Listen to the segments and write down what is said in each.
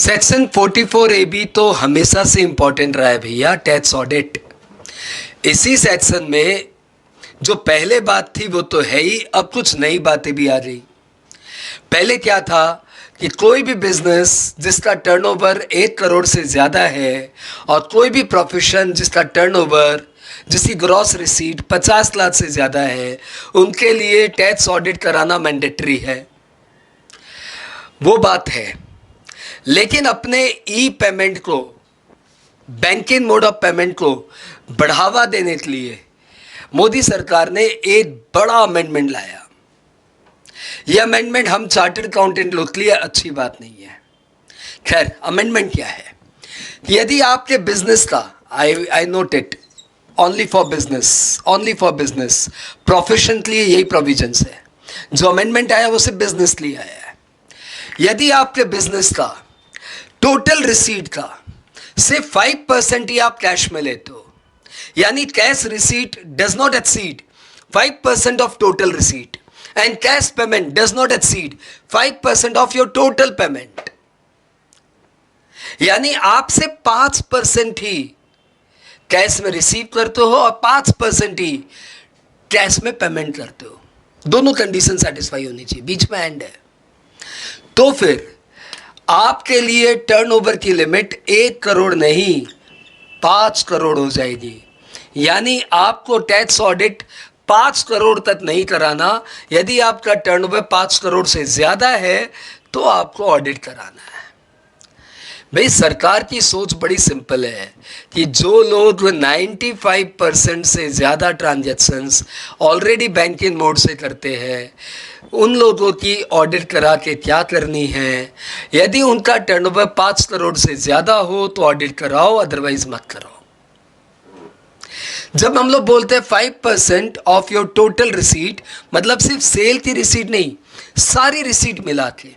Section 44AB तो हमेशा से इम्पोर्टेंट रहा है भैया, टैक्स ऑडिट। इसी सेक्शन में जो पहले बात थी वो तो है ही, अब कुछ नई बातें भी आ गई। पहले क्या था कि कोई भी बिजनेस जिसका टर्नओवर 1 करोड़ से ज़्यादा है और कोई भी प्रोफेशन जिसका टर्नओवर, जिसकी ग्रॉस रिसीट 50 लाख से ज़्यादा है, उनके लिए टैक्स ऑडिट कराना मैंडेटरी है। वो बात है। लेकिन अपने ई पेमेंट को, बैंकिंग मोड ऑफ पेमेंट को बढ़ावा देने के लिए मोदी सरकार ने एक बड़ा अमेंडमेंट लाया। यह अमेंडमेंट हम चार्टर्ड अकाउंटेंट लोग के लिए अच्छी बात नहीं है। खैर, अमेंडमेंट क्या है? यदि आपके बिजनेस का, I note it, only for business, profession के लिए यही प्रोविजंस है। जो अमेंडमेंट आया वो सिर्फ बिजनेस के लिए आया है। यदि आपके बिजनेस का टोटल रिसीट का सिर्फ 5% ही आप कैश में लेते हो, यानी cash receipt does not exceed 5% of total receipt and cash payment does not exceed 5% of your total payment, यानी आप से 5% ही कैश में रिसीव करते हो और 5% ही कैश में पेमेंट करते हो। दोनों कंडीशन सेटिस्फाई होनी चाहिए, बीच में एंड है। तो फिर आपके लिए टर्नओवर की लिमिट 1 करोड़ नहीं 5 करोड़ हो जाएगी। यानी आपको टैक्स ऑडिट 5 करोड़ तक नहीं कराना। यदि आपका टर्नओवर 5 करोड़ से ज़्यादा है तो आपको ऑडिट कराना है। भाई, सरकार की सोच बड़ी सिंपल है कि जो लोग 95% से ज़्यादा ट्रांजैक्शंस ऑलरेडी बैंकिंग मोड से करते हैं, उन लोगों की ऑडिट करा के क्या करनी है। यदि उनका टर्नओवर 5 करोड़ से ज़्यादा हो तो ऑडिट कराओ, अदरवाइज मत कराओ। जब हम लोग बोलते हैं 5% ऑफ योर टोटल रिसीट, मतलब सिर्फ सेल की रिसीट नहीं, सारी रिसीट मिला के।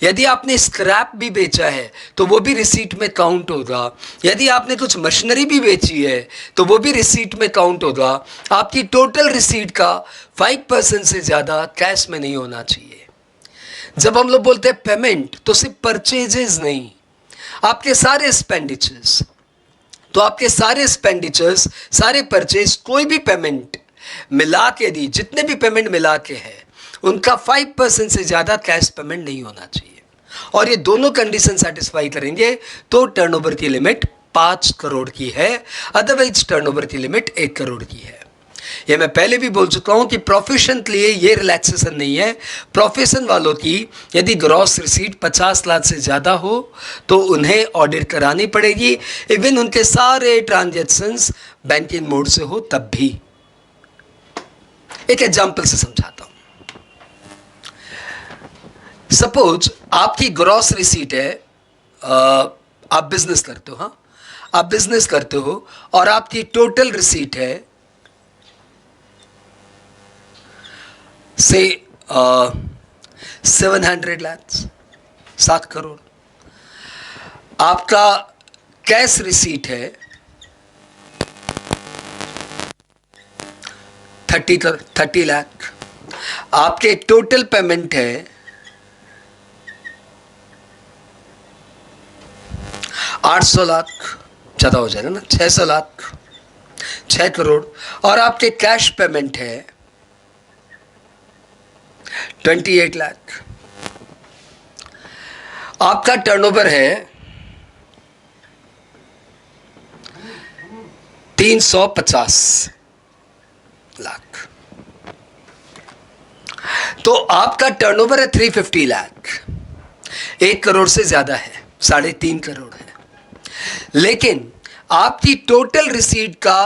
यदि आपने स्क्रैप भी बेचा है तो वो भी रिसीट में काउंट होगा। यदि आपने कुछ मशीनरी भी बेची है तो वो भी रिसीट में काउंट होगा। आपकी टोटल रिसीट का 5% से ज़्यादा कैश में नहीं होना चाहिए। जब हम लोग बोलते हैं पेमेंट, तो सिर्फ परचेजेस नहीं, आपके सारे एक्सपेंडिचर्स। तो आपके सारे एक्सपेंडिचर्स, सारे परचेज, कोई भी पेमेंट मिला के दी, जितने भी पेमेंट मिला के है, उनका 5% से ज़्यादा कैश पेमेंट नहीं होना चाहिए। और ये दोनों कंडीशन सेटिस्फाई करेंगे तो टर्नओवर की लिमिट 5 करोड़ की है, अदरवाइज टर्नओवर की लिमिट 1 करोड़ की है। ये मैं पहले भी बोल चुका हूँ कि प्रोफेशन के लिए ये रिलैक्सेशन नहीं है। प्रोफेशन वालों की यदि ग्रॉस रिसीट 50 लाख से ज़्यादा हो तो उन्हें ऑडिट करानी पड़ेगी, इवन उनके सारे ट्रांजैक्शंस बैंकिंग मोड से हो तब भी। एक एग्जाम्पल से समझाता हूँ। सपोज आपकी ग्रॉस रिसीट है, आप बिजनेस करते हो, हाँ, आप बिजनेस करते हो और आपकी टोटल रिसीट है से 700 लाख, 7 करोड़। आपका कैश रिसीट है 30 लाख। आपके टोटल पेमेंट है 800 लाख, ज़्यादा हो जाएगा ना, 600 लाख, 6 करोड़। और आपके कैश पेमेंट है 28 लाख। आपका टर्नओवर है 350 लाख। तो आपका टर्नओवर है 350 लाख, 1 करोड़ से ज़्यादा है, 3.5 करोड़ है। लेकिन आपकी टोटल रिसीट का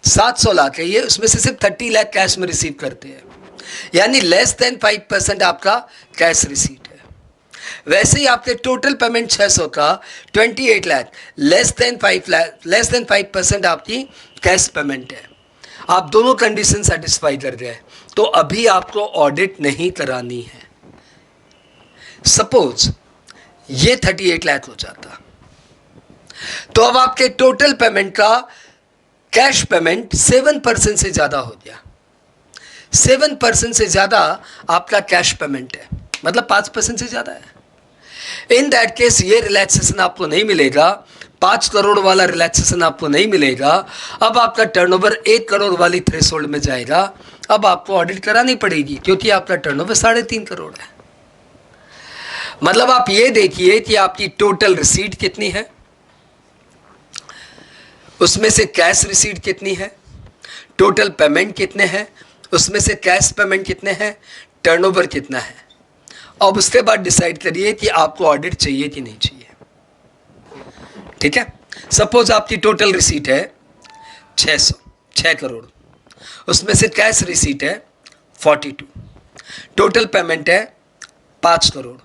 700 लाख है, ये उसमें से सिर्फ 30 लाख कैश में रिसीव करते हैं, यानी लेस देन 5% आपका कैश रिसीट है। वैसे ही आपके टोटल पेमेंट 600 का 28 लाख, लेस देन 5% आपकी कैश पेमेंट है। आप दोनों कंडीशन सेटिस्फाई कर रहे हैं तो अभी आपको ऑडिट नहीं करानी है। सपोज ये 38 लाख हो जाता तो अब आपके टोटल पेमेंट का कैश पेमेंट 7% से ज़्यादा हो गया। 7% से ज़्यादा आपका कैश पेमेंट है, मतलब 5% से ज़्यादा है। इन दैट केस ये रिलैक्सेशन आपको नहीं मिलेगा, 5 करोड़ वाला रिलैक्सेशन आपको नहीं मिलेगा। अब आपका टर्नओवर 1 करोड़ वाली थ्रेशोल्ड में जाएगा। अब आपको ऑडिट करानी पड़ेगी क्योंकि आपका टर्नओवर 3.5 करोड़ है। मतलब आप ये देखिए कि आपकी टोटल रिसीट कितनी है, उसमें से कैश रिसीट कितनी है, टोटल पेमेंट कितने हैं, उसमें से कैश पेमेंट कितने हैं, टर्नओवर कितना है। अब उसके बाद डिसाइड करिए कि आपको ऑडिट चाहिए कि नहीं चाहिए। ठीक है, सपोज आपकी टोटल रिसीट है 6 करोड़, उसमें से कैश रिसीट है 42, टोटल पेमेंट है 5 करोड़,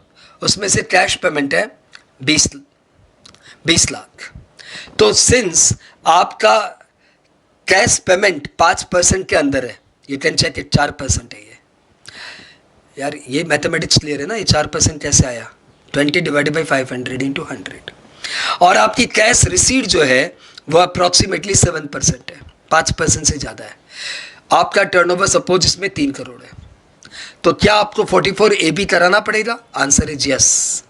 उसमें से कैश पेमेंट है 20 लाख। तो सिंस आपका कैश पेमेंट 5% के अंदर है, यू कैन चेक इट, 4% है ये। यार ये मैथमेटिक्स क्लियर है ना, ये 4% कैसे आया, 20 डिवाइडेड बाई 500 इंटू 100। और आपकी कैश रिसीट जो है वो अप्रॉक्सीमेटली 7% है, 5% से ज़्यादा है। आपका टर्नओवर सपोज इसमें 3 करोड़ है, तो क्या आपको 44AB कराना पड़ेगा? Answer is yes.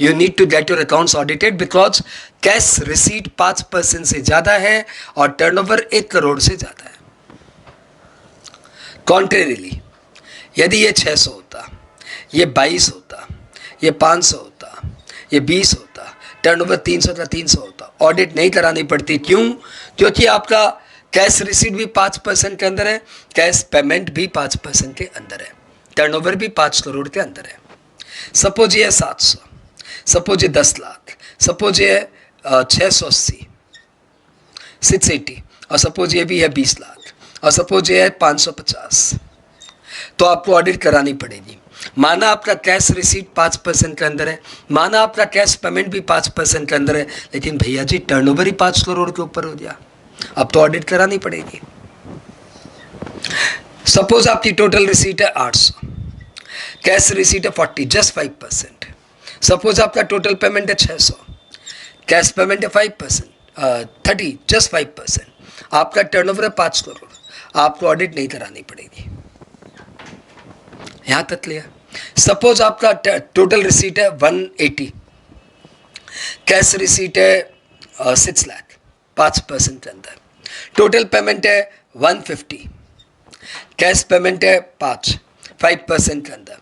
You need to get your accounts audited because cash receipt 5% से ज़्यादा है और टर्नओवर 1 करोड़ से ज़्यादा है। कॉन्ट्रेरिली यदि ये 600 होता, ये 22 होता, ये 500 होता, ये 20 होता, टर्नओवर 300 का 300 होता, ऑडिट नहीं करानी पड़ती। क्यों? क्योंकि आपका कैश रिसीट भी 5% के अंदर है, कैश पेमेंट भी 5% के अंदर है, टर्नओवर भी 5 करोड़ के अंदर है। सपोज ये 700, सपोज ये 10 लाख, सपोज ये 680, 680, और सपोज ये भी है 20 लाख, और सपोज ये है 550, तो आपको ऑडिट करानी पड़ेगी। माना आपका कैश रिसीट 5% के अंदर है, माना आपका कैश पेमेंट भी 5% के अंदर है, लेकिन भैया जी टर्नओवर ही 5 करोड़ के ऊपर हो गया, अब तो ऑडिट करानी पड़ेगी। सपोज आपकी टोटल रिसीट है 800, कैश रिसीट है 40, जस्ट 5%। सपोज आपका टोटल पेमेंट है 600, कैश पेमेंट है 30, जस्ट 5%। आपका टर्नओवर है 5 करोड़, आपको ऑडिट नहीं करानी पड़ेगी। यहाँ तक क्लियर? सपोज आपका टोटल रिसीट है 180, कैश रिसीट है 6 लाख, 5% के अंदर, टोटल पेमेंट है 150, कैश पेमेंट है 5% के अंदर,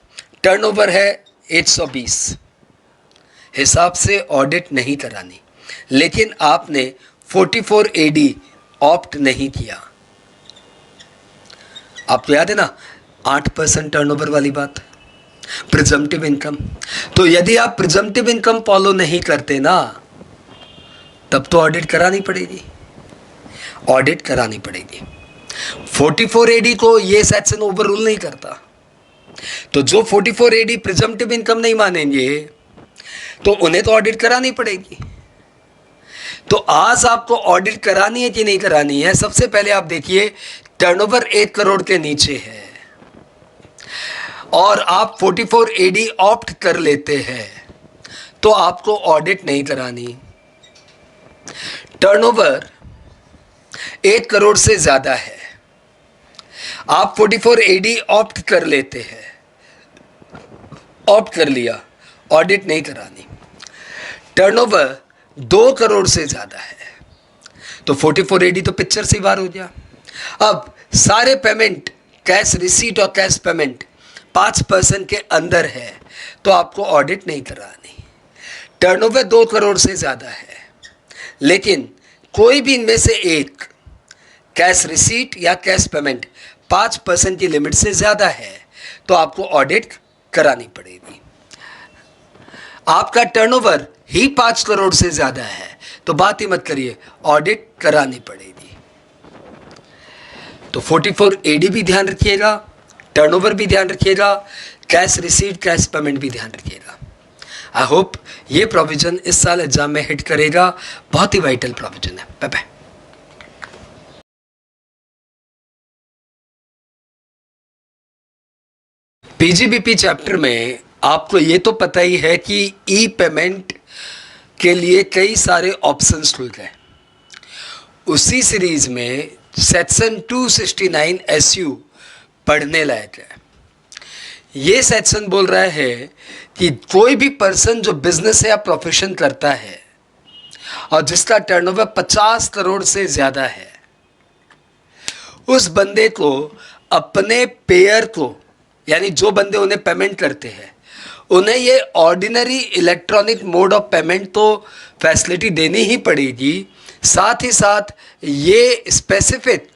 टर्नओवर है 120। हिसाब से ऑडिट नहीं करानी, लेकिन आपने 44AD ऑप्ट नहीं किया। आपको याद है ना 8% टर्नओवर वाली बात, प्रिजम्पटिव इनकम। तो यदि आप प्रिजम्पटिव इनकम फॉलो नहीं करते ना, तब तो ऑडिट करानी पड़ेगी, ऑडिट करानी पड़ेगी। 44AD को ये सेक्शन ओवररूल नहीं करता। तो जो 44AD प्रिजम्पटिव इनकम नहीं मानेंगे तो उन्हें तो ऑडिट करानी पड़ेगी। तो आज आपको ऑडिट करानी है कि नहीं करानी है? सबसे पहले आप देखिए, टर्नओवर 1 करोड़ के नीचे है और आप 44AD ऑप्ट कर लेते हैं तो आपको ऑडिट नहीं करानी। टर्नओवर 1 करोड़ से ज़्यादा है, आप 44AD ऑप्ट कर लेते हैं, ऑप्ट कर लिया, ऑडिट नहीं करानी। टर्नओवर 2 करोड़ से ज़्यादा है तो 44AD तो पिक्चर से बाहर हो गया। अब सारे पेमेंट, कैश रिसीट और कैश पेमेंट 5% के अंदर है तो आपको ऑडिट नहीं करानी। टर्नओवर 2 करोड़ से ज़्यादा है, लेकिन कोई भी इनमें से एक कैश रिसीट या कैश पेमेंट 5% की लिमिट से ज़्यादा है तो आपको ऑडिट करानी पड़ेगी। आपका टर्नओवर ही 5 करोड़ से ज़्यादा है तो बात ही मत करिए, ऑडिट करानी पड़ेगी। तो 44AD भी ध्यान रखिएगा, टर्नओवर भी ध्यान रखिएगा, कैश रिसीट कैश पेमेंट भी ध्यान रखिएगा। आई होप ये प्रोविजन इस साल एग्जाम में हिट करेगा, बहुत ही वाइटल प्रोविजन है। Bye bye. पीजीबीपी चैप्टर में आपको ये तो पता ही है कि ई पेमेंट के लिए कई सारे ऑप्शंस खुल गए। उसी सीरीज में सेक्शन 269 SU पढ़ने लायक है। ये सेक्शन बोल रहा है कि कोई भी पर्सन जो बिजनेस या प्रोफेशन करता है और जिसका टर्नओवर 50 करोड़ से ज़्यादा है, उस बंदे को अपने पेयर को, यानी जो बंदे उन्हें पेमेंट करते हैं, उन्हें ये ordinary electronic mode of payment तो फैसिलिटी देनी ही पड़ेगी, साथ ही साथ ये specific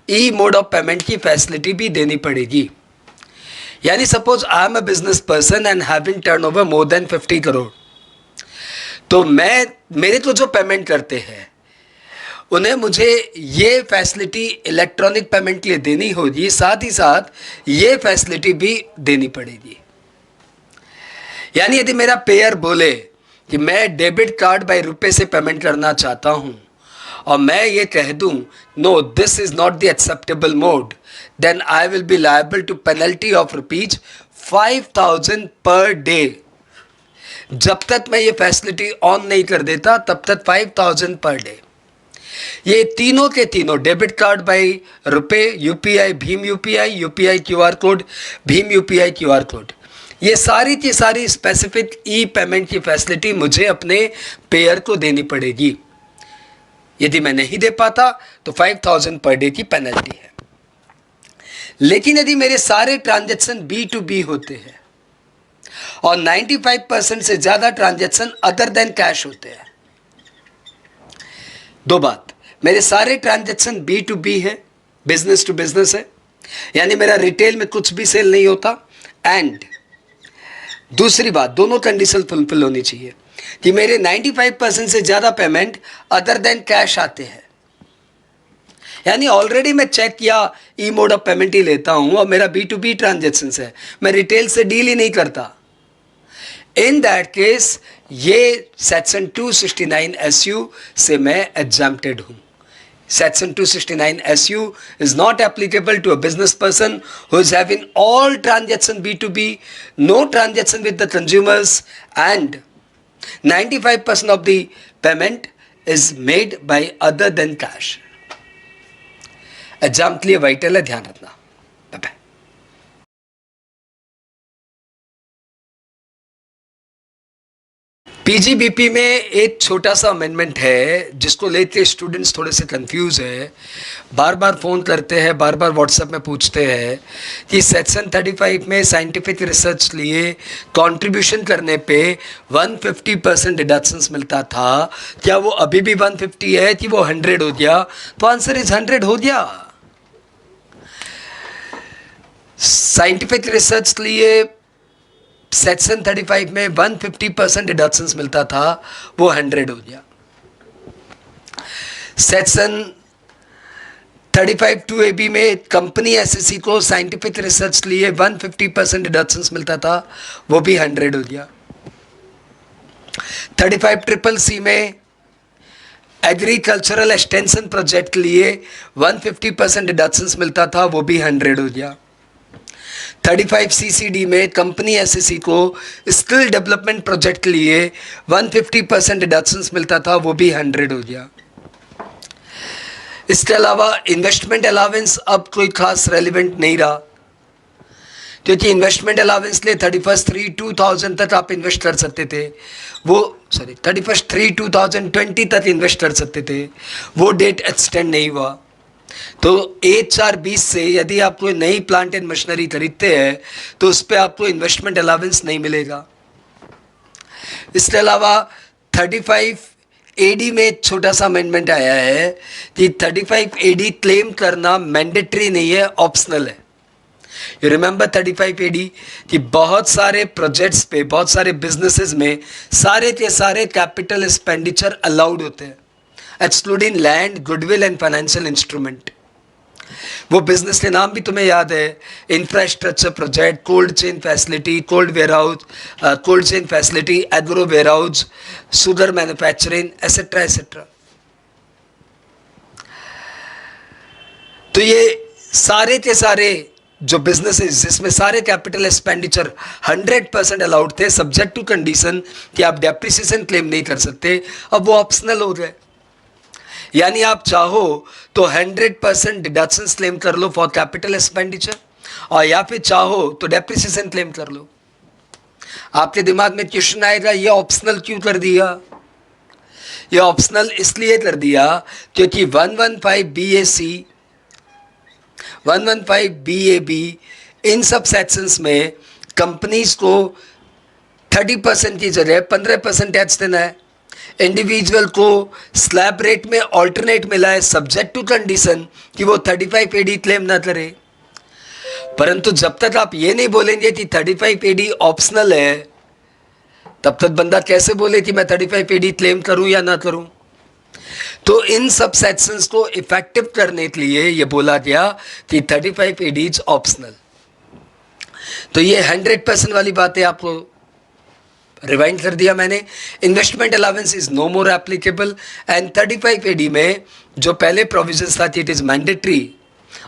E mode of payment की फैसिलिटी भी देनी पड़ेगी। यानी suppose I am a business person and having turnover more than 50 crore, तो मेरे को जो पेमेंट करते हैं उन्हें मुझे ये फैसिलिटी इलेक्ट्रॉनिक पेमेंट के लिए देनी होगी, साथ ही साथ ये फैसिलिटी भी देनी पड़ेगी। यानी यदि मेरा पेयर बोले कि मैं डेबिट कार्ड बाय रुपए से पेमेंट करना चाहता हूं और मैं ये कह दूं no this is not the acceptable mode, then I will be liable to penalty of ₹5,000 per day. जब तक मैं ये फैसिलिटी ऑन नहीं कर देता तब तक 5,000 पर डे। ये तीनों के तीनों डेबिट कार्ड बाय रुपए, UPI, Bhim UPI, UPI QR code, Bhim UPI QR code, ये सारी की सारी स्पेसिफिक ई पेमेंट की फैसिलिटी मुझे अपने पेयर को देनी पड़ेगी। यदि मैं नहीं दे पाता तो 5,000 पर डे की पेनल्टी है। लेकिन यदि मेरे सारे ट्रांजैक्शन B2B होते हैं और 95% से ज़्यादा ट्रांजैक्शन अदर देन कैश होते हैं, दो बात, मेरे सारे ट्रांजैक्शन B2B है, बिजनेस टू बिजनेस है, यानी मेरा रिटेल में कुछ भी सेल नहीं होता, एंड दूसरी बात, दोनों कंडीशन फुलफिल होनी चाहिए कि मेरे 95% से ज़्यादा पेमेंट अदर देन कैश आते हैं। यानी ऑलरेडी मैं चेक किया ई मोड ऑफ पेमेंट ही लेता हूं और मेरा B2B ट्रांजेक्शन है, मैं रिटेल से डील ही नहीं करता। इन दैट केस ये सेक्शन 269 SU से मैं एग्जम्प्टेड हूं। Section 269 SU is not applicable to a business person who is having all transaction B2B, no transaction with the consumers, and 95% of the payment is made by other than cash. Exam के लिए vital है, ध्यान रखना। Bye bye. PGBP में एक छोटा सा amendment है जिसको लेके स्टूडेंट्स थोड़े से कंफ्यूज है, बार बार फ़ोन करते हैं, बार बार व्हाट्सएप में पूछते हैं कि सेक्शन 35 में साइंटिफिक रिसर्च लिए कंट्रीब्यूशन करने पे 150% डिडक्शंस मिलता था, क्या वो अभी भी 150 है कि वो 100 हो गया? तो आंसर इज 100 हो गया। साइंटिफिक रिसर्च लिए सेक्शन 35 में 150% डिडक्शंस मिलता था, वो 100 हो गया। सेक्शन 35 2AB में कंपनी एसएससी को साइंटिफिक रिसर्च लिए 150% डिडक्शंस मिलता था, वो भी 100 हो गया। 35 CCC में एग्रीकल्चरल एक्सटेंशन प्रोजेक्ट लिए 150% डिडक्शंस मिलता था, वो भी 100 हो गया। 35 CCD में कंपनी एसएससी को स्किल डेवलपमेंट प्रोजेक्ट के लिए 150% डिडक्शंस मिलता था, वो भी 100 हो गया। इसके अलावा इन्वेस्टमेंट अलावेंस अब कोई खास रेलिवेंट नहीं रहा, क्योंकि इन्वेस्टमेंट अलावेंस लिए 31/3/2000 तक आप इन्वेस्ट कर सकते थे, वो 31/3/2020 तक इन्वेस्ट कर सकते थे, वो डेट एक्सटेंड नहीं हुआ। तो 1/4/20 से यदि आप कोई नई प्लांट एंड मशीनरी खरीदते हैं तो उस पर आपको इन्वेस्टमेंट अलावेंस नहीं मिलेगा। इसके अलावा 35 AD में एक छोटा सा अमेंडमेंट आया है कि 35 AD क्लेम करना मैंडेटरी नहीं है, ऑप्शनल है। यू रिमेंबर 35 AD कि बहुत सारे प्रोजेक्ट्स पे, बहुत सारे बिजनेसेस में सारे के सारे कैपिटल एक्सपेंडिचर अलाउड होते हैं, excluding land, goodwill and financial instrument. वो बिजनेस के नाम भी तुम्हें याद है, infrastructure project, cold chain facility, cold warehouse, cold chain facility, agro warehouse, sugar manufacturing, etcetera etcetera. तो ये सारे के सारे जो बिजनेसेस जिसमें सारे कैपिटल एक्सपेंडिचर 100% अलाउड थे, सब्जेक्ट टू कंडीशन कि आप डेप्रिसिएशन क्लेम नहीं कर सकते, अब वो ऑप्शनल हो गए। यानी आप चाहो तो 100% डिडक्शंस क्लेम कर लो फॉर कैपिटल एक्सपेंडिचर, और या फिर चाहो तो डेप्रिसिएशन क्लेम कर लो। आपके दिमाग में क्वेश्चन आएगा ये ऑप्शनल क्यों कर दिया? ये ऑप्शनल इसलिए कर दिया क्योंकि 115 BAC, 115 BAB इन सब सेक्शंस में कंपनीज को 30% की जगह 15% टैक्स देना है। इंडिविजुअल को स्लैब रेट में ऑल्टरनेट मिला है सब्जेक्ट टू कंडीशन कि वो 35 AD क्लेम ना करे। परंतु जब तक आप ये नहीं बोलेंगे कि 35 AD ऑप्शनल है, तब तक बंदा कैसे बोले कि मैं 35 AD क्लेम करूं या ना करूं? तो इन सब सेक्शंस को इफेक्टिव करने के लिए ये बोला गया कि 35 AD इज ऑप्शनल। तो ये 100% वाली बात है, आपको रिवाइंड कर दिया मैंने। Investment allowance is no more applicable and 35 AD में जो पहले प्रोविजंस था कि इट इज मैंडेटरी,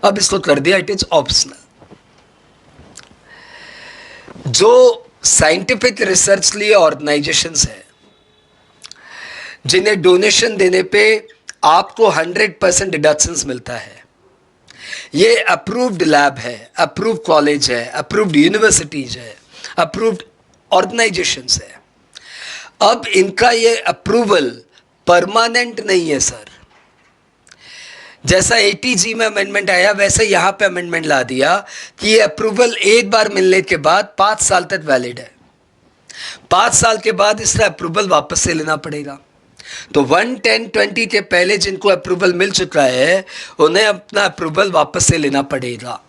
अब इसको कर दिया इट इज ऑप्शनल। जो साइंटिफिक रिसर्च लिए ऑर्गेनाइजेशंस है जिन्हें डोनेशन देने पे आपको 100% डिडक्शंस मिलता है, ये अप्रूव्ड लैब है, अप्रूव्ड कॉलेज है, अप्रूव्ड यूनिवर्सिटीज है, अप्रूव्ड ऑर्गेनाइजेशंस है। अब इनका ये अप्रूवल परमानेंट नहीं है सर। जैसा ATG में अमेंडमेंट आया वैसे यहाँ पे अमेंडमेंट ला दिया कि ये अप्रूवल एक बार मिलने के बाद 5 साल तक वैलिड है। 5 साल के बाद इसका अप्रूवल वापस से लेना पड़ेगा। तो 1/10/20 के पहले जिनको अप्रूवल मिल चुका है उन्हें अपना अप्रूवल वापस से लेना पड़ेगा।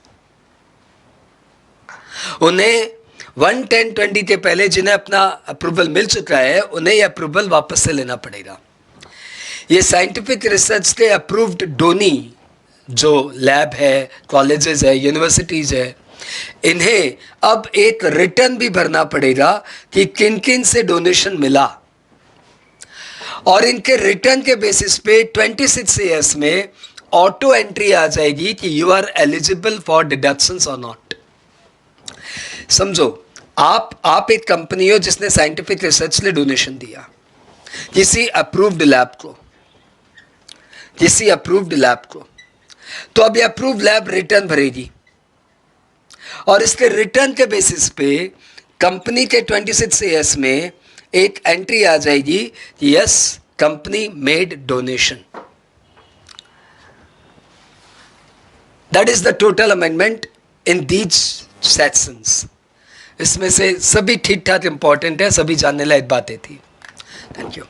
उन्हें 1/10/20 के पहले जिन्हें अपना अप्रूवल मिल चुका है उन्हें यह अप्रूवल वापस से लेना पड़ेगा। ये साइंटिफिक रिसर्च के अप्रूव्ड डोनी जो लैब है, कॉलेजेस है, यूनिवर्सिटीज़ है, इन्हें अब एक रिटर्न भी भरना पड़ेगा कि किन किन से डोनेशन मिला, और इनके रिटर्न के बेसिस पे 26 years में ऑटो एंट्री आ जाएगी कि you are eligible for deductions और नॉट। समझो, आप एक कंपनी हो जिसने साइंटिफिक रिसर्च लिए डोनेशन दिया किसी अप्रूव्ड लैब को, तो अब ये अप्रूव्ड लैब रिटर्न भरेगी और इसके रिटर्न के बेसिस पे कंपनी के 26 years में एक एंट्री आ जाएगी, yes company made donation. That is the total amendment in these sections. इसमें से सभी ठीक ठाक इंपॉर्टेंट है, सभी जानने लायक बातें थी। Thank you.